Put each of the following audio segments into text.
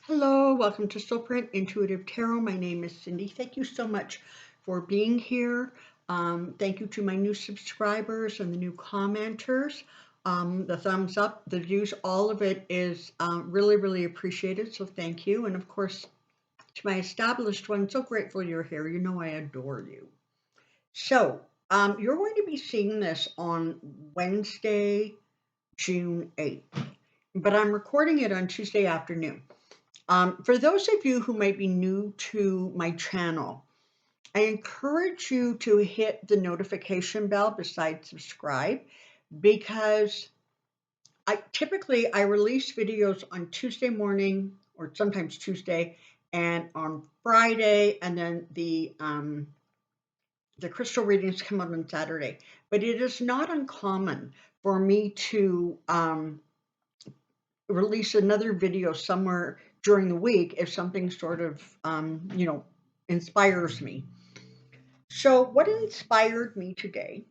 Hello, welcome to Soulprint Intuitive Tarot. My name is Cindy. Thank you so much for being here. Thank you to my new subscribers and the new commenters. The thumbs up, the views, all of it is really, really appreciated. So thank you. And of course, to my established ones, so grateful you're here. You know I adore you. So you're going to be seeing this on Wednesday, June 8th, but I'm recording it on Tuesday afternoon. For those of you who might be new to my channel, I encourage you to hit the notification bell beside subscribe because I release videos on Tuesday morning or sometimes Tuesday and on Friday, and then the crystal readings come out on Saturday. But it is not uncommon for me to release another video somewhere during the week if something sort of, inspires me. So what inspired me today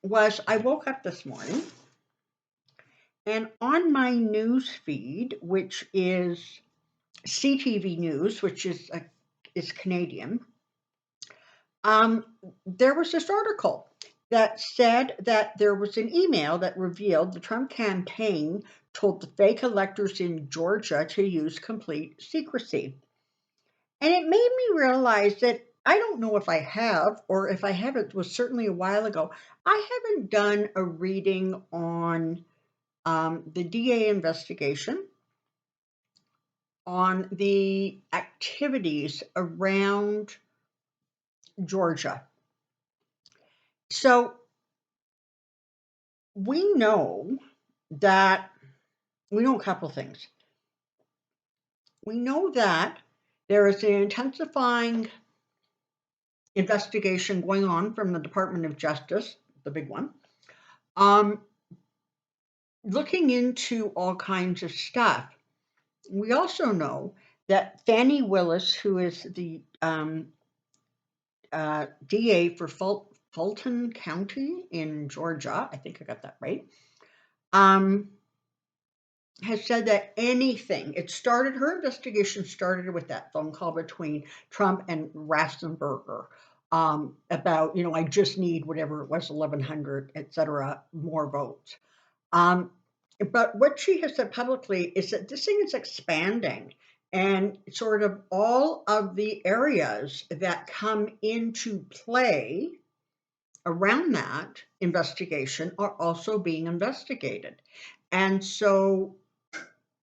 was I woke up this morning and on my news feed, which is CTV News, which is Canadian, there was this article that said that there was an email that revealed the Trump campaign told the fake electors in Georgia to use complete secrecy. And it made me realize that I don't know if I have, or if I have, it was certainly a while ago. I haven't done a reading on the DA investigation, on the activities around Georgia. So we know a couple things. We know that there is an intensifying investigation going on from the Department of Justice, the big one, looking into all kinds of stuff. We also know that Fani Willis, who is the DA for Fulton County in Georgia, I think I got that right, has said that her investigation started with that phone call between Trump and Rastenberger about, I just need whatever it was, 1,100, etc., more votes. But what she has said publicly is that this thing is expanding, and sort of all of the areas that come into play around that investigation are also being investigated. And so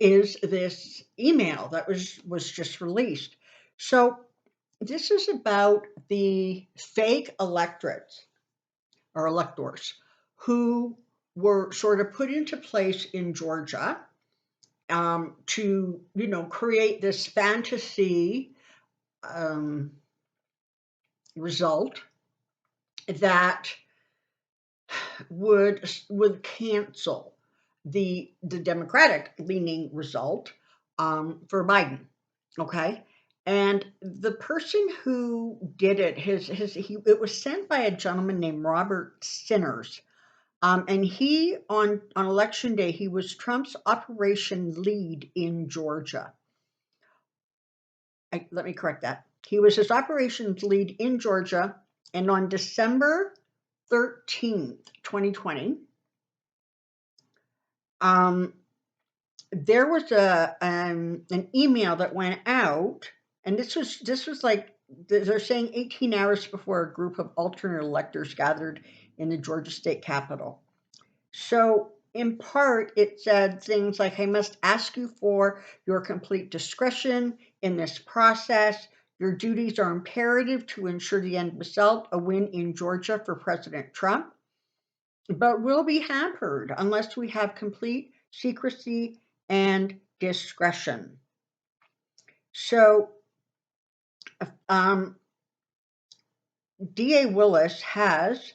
is this email that was just released. So this is about the fake electorates or electors who were sort of put into place in Georgia to, create this fantasy result that would cancel the Democratic leaning result for Biden. Okay. And the person who did it, it was sent by a gentleman named Robert Sinners. And he, on election day, he was Trump's operation lead in Georgia. Let me correct that. He was his operations lead in Georgia. And on December 13th, 2020, there was an email that went out, and this was like, they're saying 18 hours before a group of alternate electors gathered in the Georgia state capitol. So in part, it said things like, I must ask you for your complete discretion in this process. Your duties are imperative to ensure the end result, a win in Georgia for President Trump, but will be hampered unless we have complete secrecy and discretion. So DA Willis has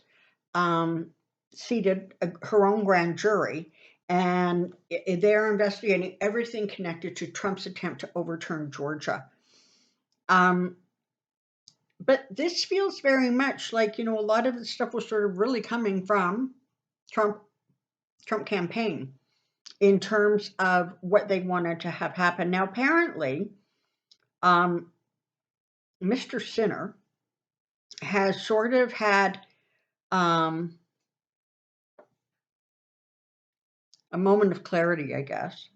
seated her own grand jury, and they're investigating everything connected to Trump's attempt to overturn Georgia. But this feels very much like, a lot of the stuff was sort of really coming from Trump campaign. in terms of what they wanted to have happen. Now, apparently, Mr. Sinner has sort of had um, a moment of clarity, I guess.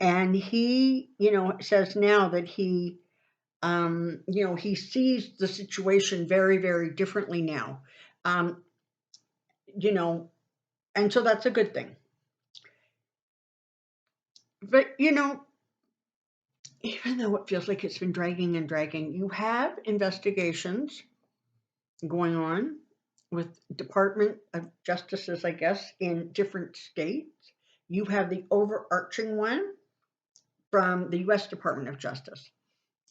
And he, says now that he sees the situation very, very differently now. Um, you know, and so that's a good thing. But, even though it feels like it's been dragging and dragging, you have investigations going on with Department of Justices, I guess, in different states. You have the overarching one from the US Department of Justice.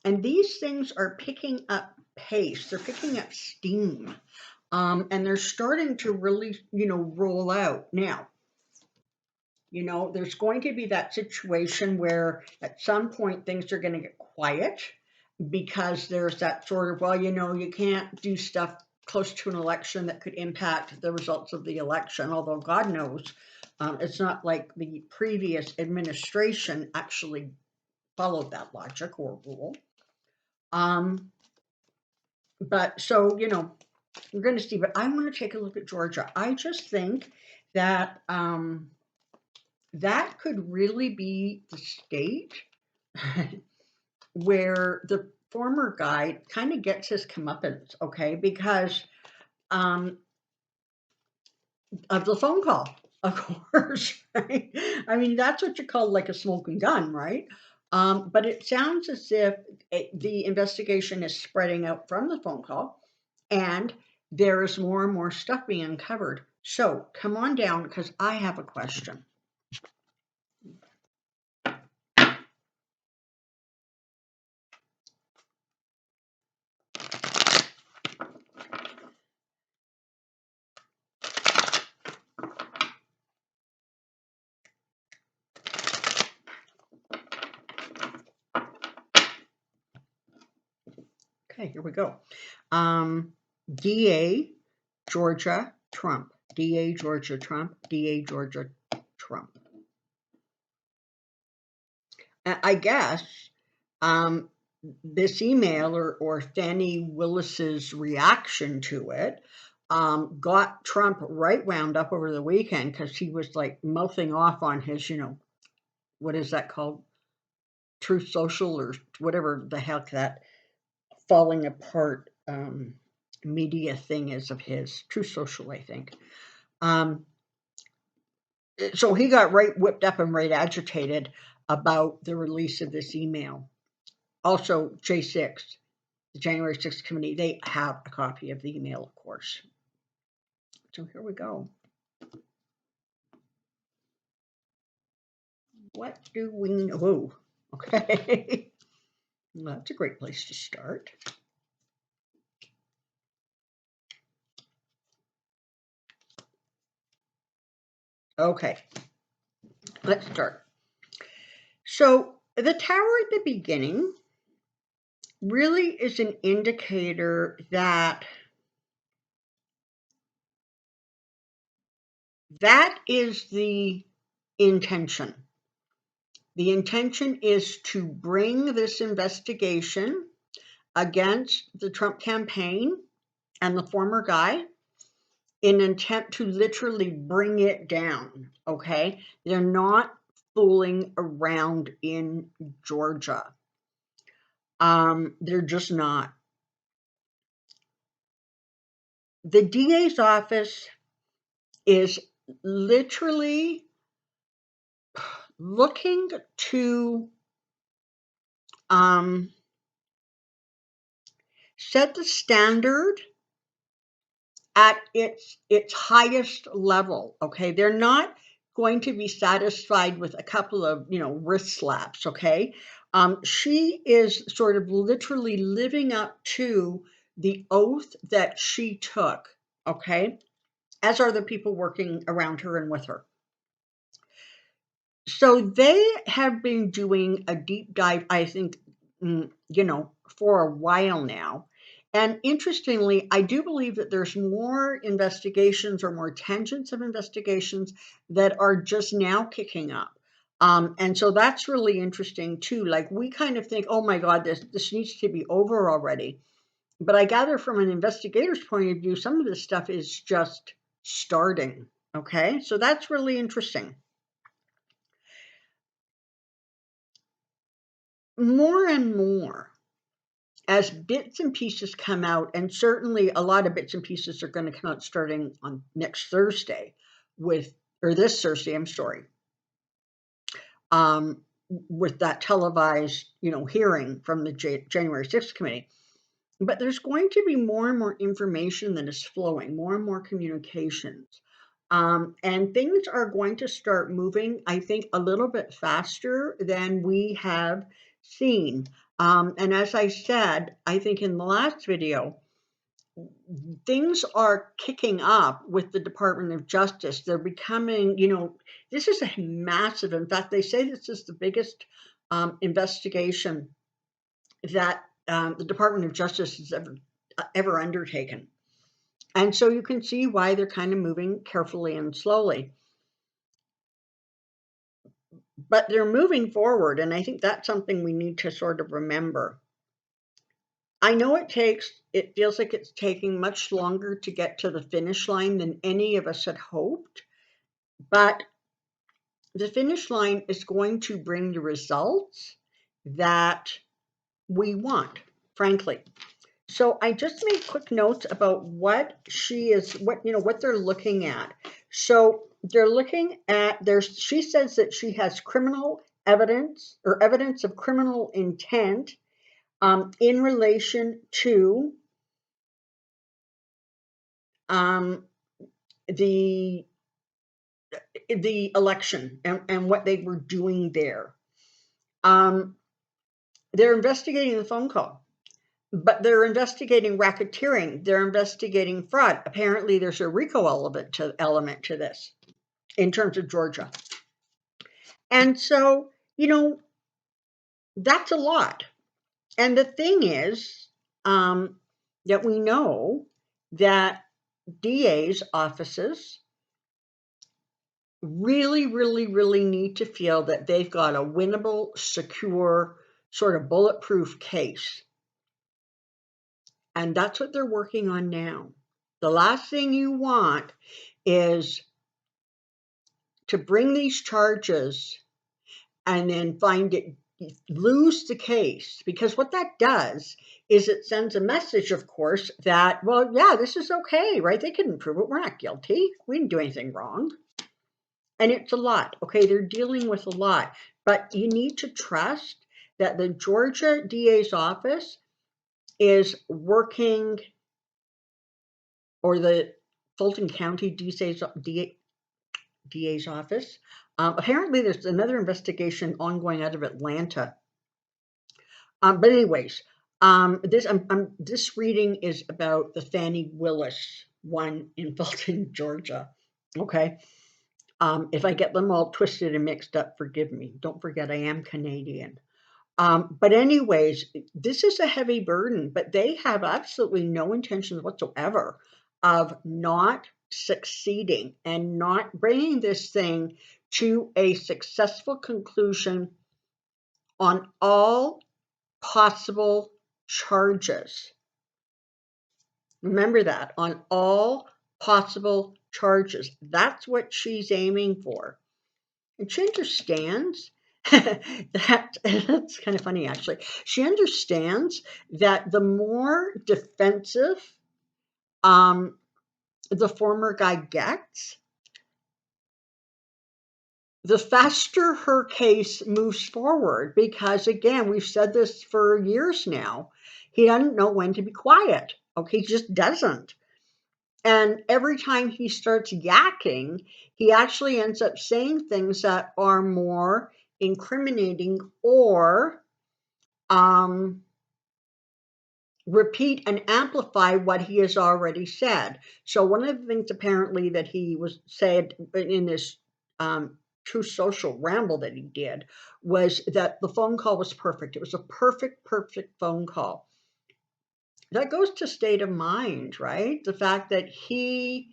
And these things are picking up pace, they're picking up steam, and they're starting to really, roll out. Now, there's going to be that situation where at some point things are going to get quiet because there's that sort of, well, you can't do stuff close to an election that could impact the results of the election, although God knows it's not like the previous administration actually followed that logic or rule. But so, we're going to see. But I want to take a look at Georgia. I just think that that could really be the state where the former guy kind of gets his comeuppance, okay? Because of the phone call, of course, right? I mean, that's what you call like a smoking gun, right? But it sounds as if the investigation is spreading out from the phone call, and there is more and more stuff being uncovered. So come on down because I have a question. Okay, here we go. DA Georgia Trump. DA Georgia Trump. DA Georgia Trump. I guess this email or Fannie Willis's reaction to it got Trump right wound up over the weekend because he was like mouthing off on his, what is that called? Truth Social or whatever the heck that falling apart media thing is of his. Truth Social, I think. So he got right whipped up and right agitated about the release of this email. Also, J6, the January 6th committee, they have a copy of the email, of course. So here we go. What do we know? Okay. Well, that's a great place to start. Okay. Let's start. So the tower at the beginning really is an indicator that is the intention. The intention is to bring this investigation against the Trump campaign and the former guy in an attempt to literally bring it down, okay? They're not fooling around in Georgia. They're just not. The DA's office is literally looking to set the standard at its highest level. Okay, they're not going to be satisfied with a couple of wrist slaps. Okay, she is sort of literally living up to the oath that she took. Okay, as are the people working around her and with her. So they have been doing a deep dive, I think, for a while now, And interestingly, I do believe that there's more investigations or more tangents of investigations that are just now kicking up. And so that's really interesting too. Like we kind of think, oh my God, this needs to be over already. But I gather from an investigator's point of view, some of this stuff is just starting. Okay, so that's really interesting. More and more, as bits and pieces come out, and certainly a lot of bits and pieces are going to come out starting on next Thursday or this Thursday, I'm sorry, with that televised, hearing from the January 6th committee. But there's going to be more and more information that is flowing, more and more communications. And things are going to start moving, I think, a little bit faster than we have seen. And as I said, I think in the last video, things are kicking up with the Department of Justice. They're becoming, this is a massive, in fact, they say this is the biggest investigation that the Department of Justice has ever undertaken. And so you can see why they're kind of moving carefully and slowly. But they're moving forward, and I think that's something we need to sort of remember. I know it feels like it's taking much longer to get to the finish line than any of us had hoped, but the finish line is going to bring the results that we want, frankly. So I just made quick notes about what they're looking at. So they're looking at she says that she has criminal evidence or evidence of criminal intent in relation to the election and what they were doing there. They're investigating the phone call. But they're investigating racketeering. They're investigating fraud. Apparently, there's a RICO element to this in terms of Georgia. And so, that's a lot. And the thing is that we know that DA's offices really, really, really need to feel that they've got a winnable, secure, sort of bulletproof case. And that's what they're working on now. The last thing you want is to bring these charges and then lose the case. Because what that does is it sends a message, of course, that, well, yeah, this is okay, right? They couldn't prove it. We're not guilty. We didn't do anything wrong. And it's a lot. Okay, they're dealing with a lot. But you need to trust that the Georgia DA's office is working, or the Fulton County DA's office. Apparently, there's another investigation ongoing out of Atlanta. But anyways, this reading is about the Fannie Willis one in Fulton, Georgia. Okay. If I get them all twisted and mixed up, forgive me. Don't forget, I am Canadian. But anyways, this is a heavy burden, but they have absolutely no intentions whatsoever of not succeeding and not bringing this thing to a successful conclusion on all possible charges. Remember that, on all possible charges. That's what she's aiming for. And she understands that's kind of funny, actually. She understands that the more defensive the former guy gets, the faster her case moves forward. Because again, we've said this for years now, he doesn't know when to be quiet. Okay, he just doesn't. And every time he starts yakking, he actually ends up saying things that are more incriminating or repeat and amplify what he has already said. So one of the things apparently that he said in this True Social ramble that he did was that the phone call was perfect. It was a perfect phone call. that goes to state of mind, right? The fact that he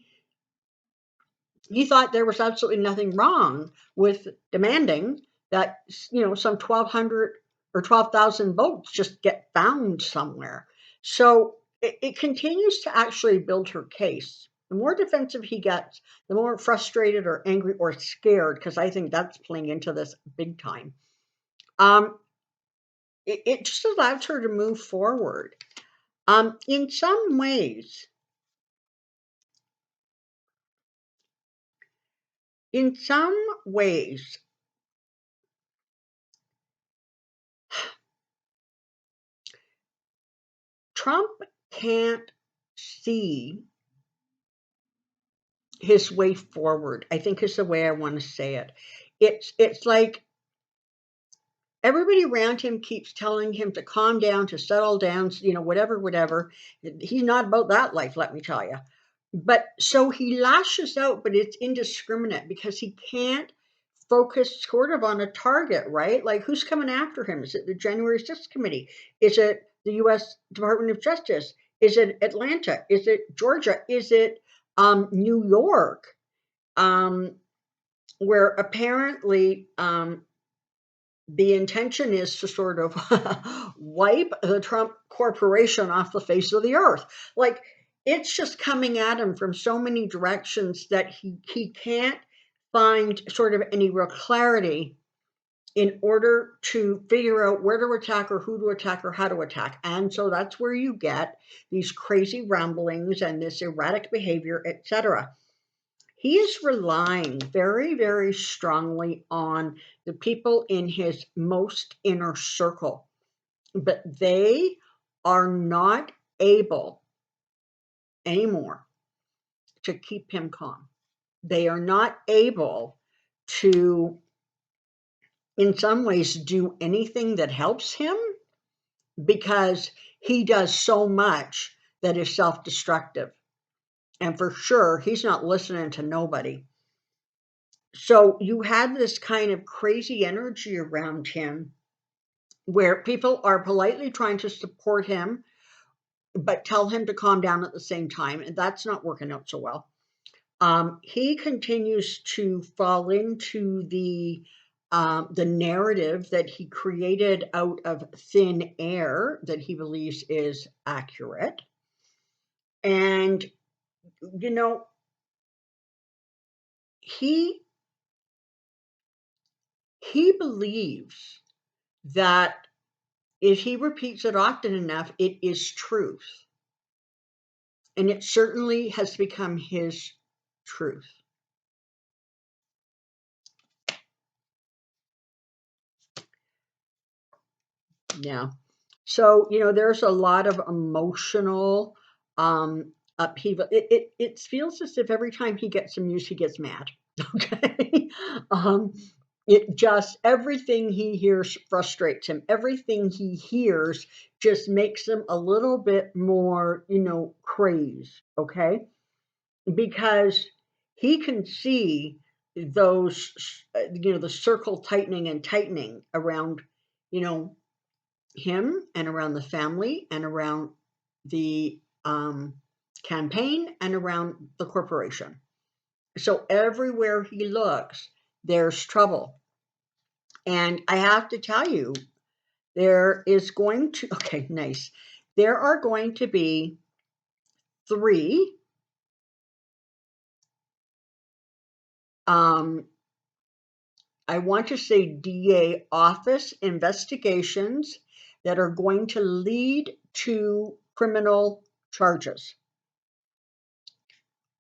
thought there was absolutely nothing wrong with demanding that, some 1,200 or 12,000 votes just get found somewhere. So it continues to actually build her case. The more defensive he gets, the more frustrated or angry or scared, because I think that's playing into this big time. It just allows her to move forward. In some ways, in some ways, Trump can't see his way forward, I think is the way I want to say it. It's like everybody around him keeps telling him to calm down, to settle down, whatever. He's not about that life, let me tell you. But so he lashes out, but it's indiscriminate because he can't focus sort of on a target, right? Like, who's coming after him? Is it the January 6th committee? Is it the U.S. Department of Justice? Is it Atlanta? Is it Georgia? Is it New York? Where apparently the intention is to sort of wipe the Trump corporation off the face of the earth. Like, it's just coming at him from so many directions that he can't find sort of any real clarity in order to figure out where to attack or who to attack or how to attack. And so that's where you get these crazy ramblings and this erratic behavior, etc. He is relying very, very strongly on the people in his most inner circle, but they are not able anymore to keep him calm. They are not able to, in some ways, do anything that helps him because he does so much that is self destructive. And for sure, he's not listening to nobody. So you had this kind of crazy energy around him where people are politely trying to support him, but tell him to calm down at the same time. And that's not working out so well. He continues to fall into the narrative that he created out of thin air that he believes is accurate. And, you know, he believes that if he repeats it often enough, it is truth. And it certainly has become his truth. Yeah. So, there's a lot of emotional upheaval. It feels as if every time he gets some news, he gets mad. Okay. um, it just, everything he hears frustrates him. Everything he hears just makes him a little bit more, crazed. Okay. Because he can see those, the circle tightening and tightening around, you know, him and around the family and around the campaign and around the corporation. So everywhere he looks, there's trouble. And I have to tell you, there is going to, okay, nice. There are going to be 3 I want to say DA office investigations that are going to lead to criminal charges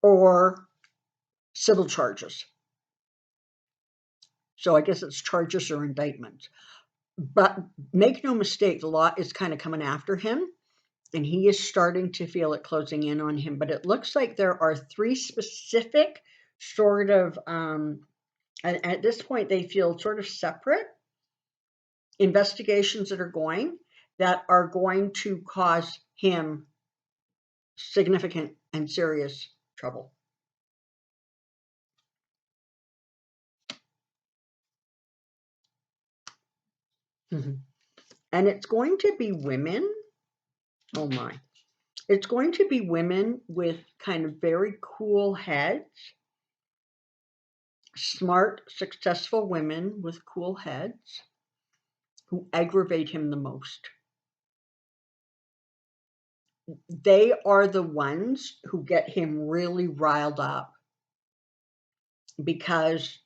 or civil charges. So I guess it's charges or indictments. But make no mistake, the law is kind of coming after him, and he is starting to feel it closing in on him. But it looks like there are 3 specific sort of, and at this point, they feel sort of separate investigations that are going to cause him significant and serious trouble. Mm-hmm. And it's going to be women. Oh my. It's going to be women with kind of very cool heads, smart, successful women with cool heads who aggravate him the most. They are the ones who get him really riled up because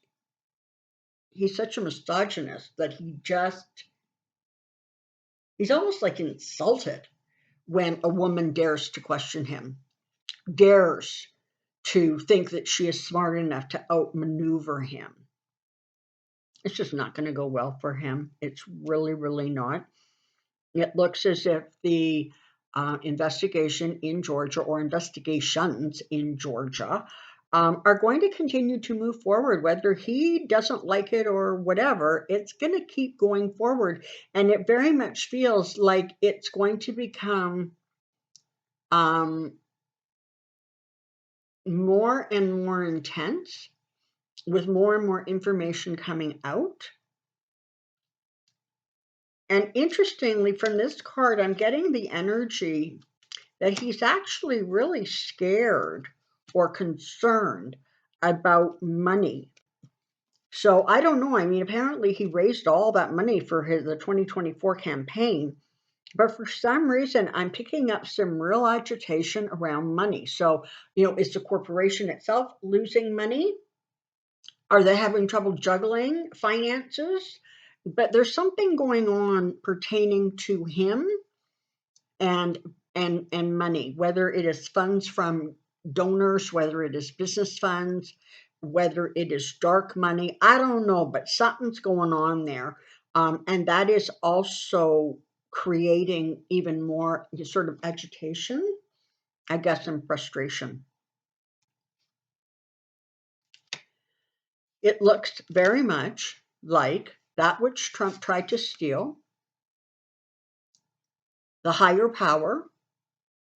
he's such a misogynist that he's almost like insulted when a woman dares to question him, dares to think that she is smart enough to outmaneuver him. It's just not going to go well for him. It's really, really not. It looks as if the investigation in Georgia or investigations in Georgia are going to continue to move forward, whether he doesn't like it or whatever. It's going to keep going forward. And it very much feels like it's going to become more and more intense with more and more information coming out. And interestingly, from this card, I'm getting the energy that he's actually really scared or concerned about money. So I don't know. I mean, apparently he raised all that money for the 2024 campaign, but for some reason I'm picking up some real agitation around money. So, is the corporation itself losing money? Are they having trouble juggling finances? But there's something going on pertaining to him and and money, whether it is funds from donors, whether it is business funds, whether it is dark money. I don't know, but something's going on there, and that is also creating even more sort of agitation, I guess, and frustration. It looks very much like that which Trump tried to steal, the higher power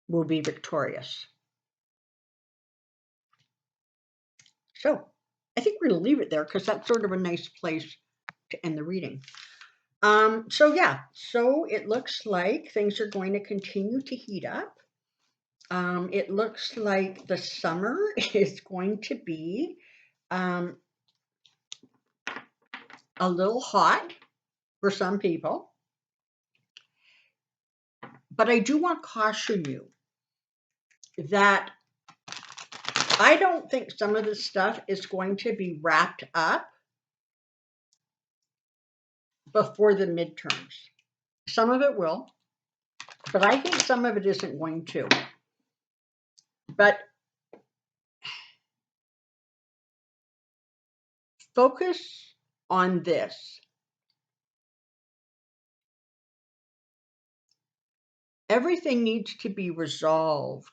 will be victorious. So I think we're going to leave it there because that's sort of a nice place to end the reading. So it looks like things are going to continue to heat up. It looks like the summer is going to be um, a little hot for some people, but I do want to caution you that I don't think some of this stuff is going to be wrapped up before the midterms. Some of it will, but I think some of it isn't going to. But focus on this. Everything needs to be resolved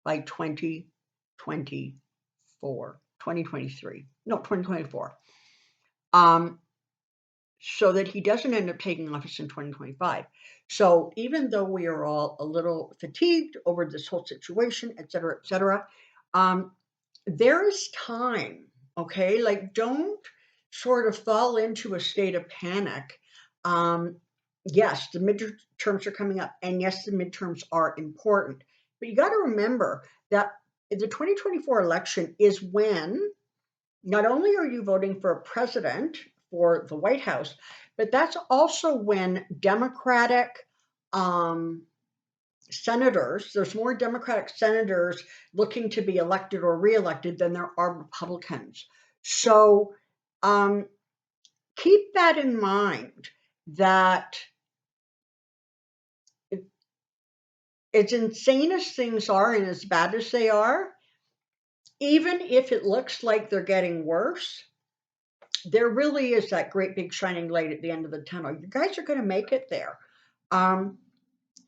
by 2024, 2023, no, 2024. So that he doesn't end up taking office in 2025. So even though we are all a little fatigued over this whole situation, et cetera, there is time, okay? Like, don't sort of fall into a state of panic. Yes, the midterms are coming up, and yes, the midterms are important. But you got to remember that the 2024 election is when not only are you voting for a president for the White House, but that's also when Democratic senators, there's more Democratic senators looking to be elected or reelected than there are Republicans. So keep that in mind that as insane as things are and as bad as they are, even if it looks like they're getting worse, there really is that great big shining light at the end of the tunnel. You guys are going to make it there. And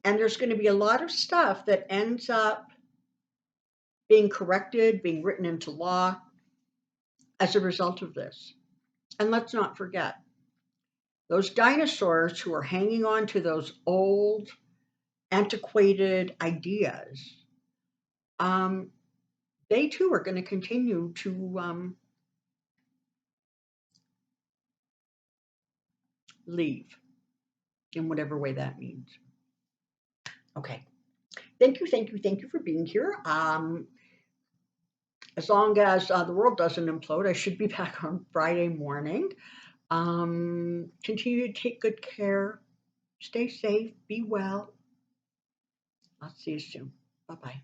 there's going to be a lot of stuff that ends up being corrected, being written into law as a result of this. And let's not forget, those dinosaurs who are hanging on to those old, antiquated ideas, they too are going to continue to leave in whatever way that means. Okay. thank you for being here. As long as the world doesn't implode, I should be back on Friday morning. Continue to take good care. Stay safe. Be well. I'll see you soon. Bye bye.